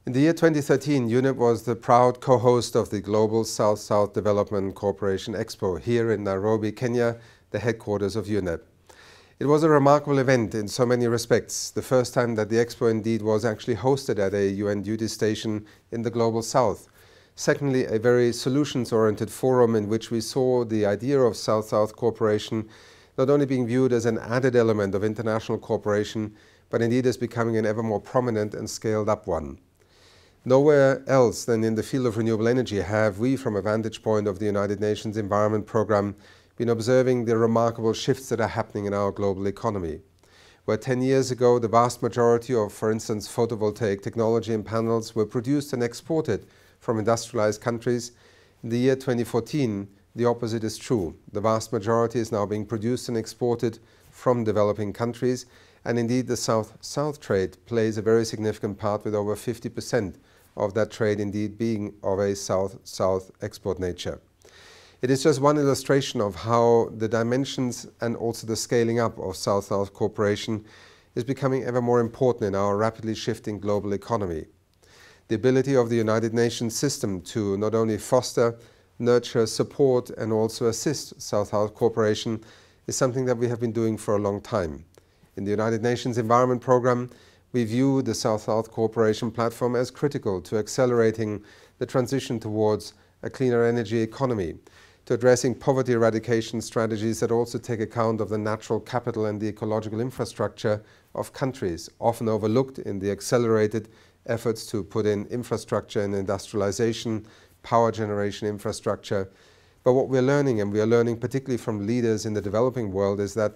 In the year 2013, UNEP was the proud co-host of the Global South-South Development Cooperation Expo here in Nairobi, Kenya, the headquarters of UNEP. It was a remarkable event in so many respects. The first time that the Expo indeed was actually hosted at a UN duty station in the Global South. Secondly, a very solutions-oriented forum in which we saw the idea of South-South cooperation not only being viewed as an added element of international cooperation, but indeed as becoming an ever more prominent and scaled-up one. Nowhere else than in the field of renewable energy have we, from a vantage point of the United Nations Environment Programme, been observing the remarkable shifts that are happening in our global economy. Where 10 years ago the vast majority of, for instance, photovoltaic technology and panels were produced and exported from industrialized countries, in the year 2014 the opposite is true. The vast majority is now being produced and exported from developing countries, and indeed the South-South trade plays a very significant part, with over 50% of that trade indeed being of a South-South export nature. It is just one illustration of how the dimensions and also the scaling up of South-South cooperation is becoming ever more important in our rapidly shifting global economy. The ability of the United Nations system to not only foster, nurture, support and also assist South-South cooperation is something that we have been doing for a long time. In the United Nations Environment Programme, we view the South-South cooperation platform as critical to accelerating the transition towards a cleaner energy economy, to addressing poverty eradication strategies that also take account of the natural capital and the ecological infrastructure of countries, often overlooked in the accelerated efforts to put in infrastructure and industrialization, power generation infrastructure. But what we're learning, and we are learning particularly from leaders in the developing world, is that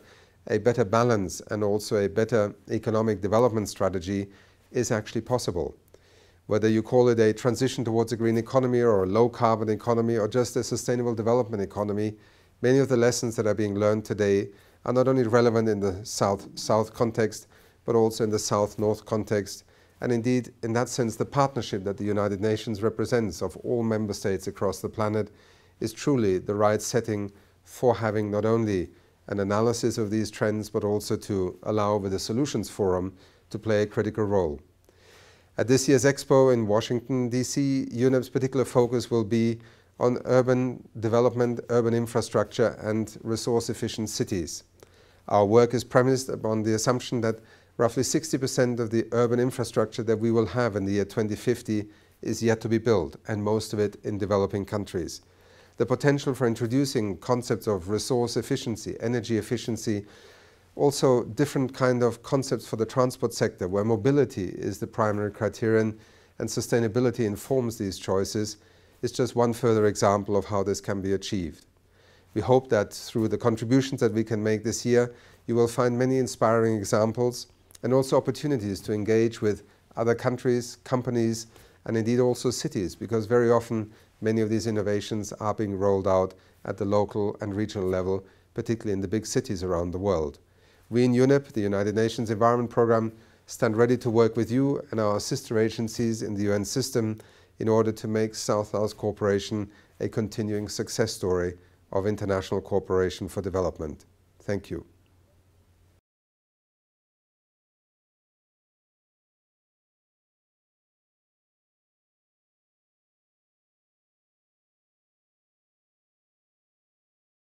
a better balance and also a better economic development strategy is actually possible. Whether you call it a transition towards a green economy or a low carbon economy or just a sustainable development economy, many of the lessons that are being learned today are not only relevant in the South-South context, but also in the South-North context. And indeed, in that sense, the partnership that the United Nations represents of all member states across the planet is truly the right setting for having not only an analysis of these trends, but also to allow with the Solutions Forum to play a critical role. At this year's Expo in Washington, DC, UNEP's particular focus will be on urban development, urban infrastructure and resource-efficient cities. Our work is premised upon the assumption that roughly 60% of the urban infrastructure that we will have in the year 2050 is yet to be built, and most of it in developing countries. The potential for introducing concepts of resource efficiency, energy efficiency, also different kind of concepts for the transport sector where mobility is the primary criterion and sustainability informs these choices, is just one further example of how this can be achieved. We hope that through the contributions that we can make this year, you will find many inspiring examples and also opportunities to engage with other countries, companies, and indeed also cities, because very often many of these innovations are being rolled out at the local and regional level, particularly in the big cities around the world. We in UNEP, the United Nations Environment Programme, stand ready to work with you and our sister agencies in the UN system in order to make South-South cooperation a continuing success story of international cooperation for development. Thank you.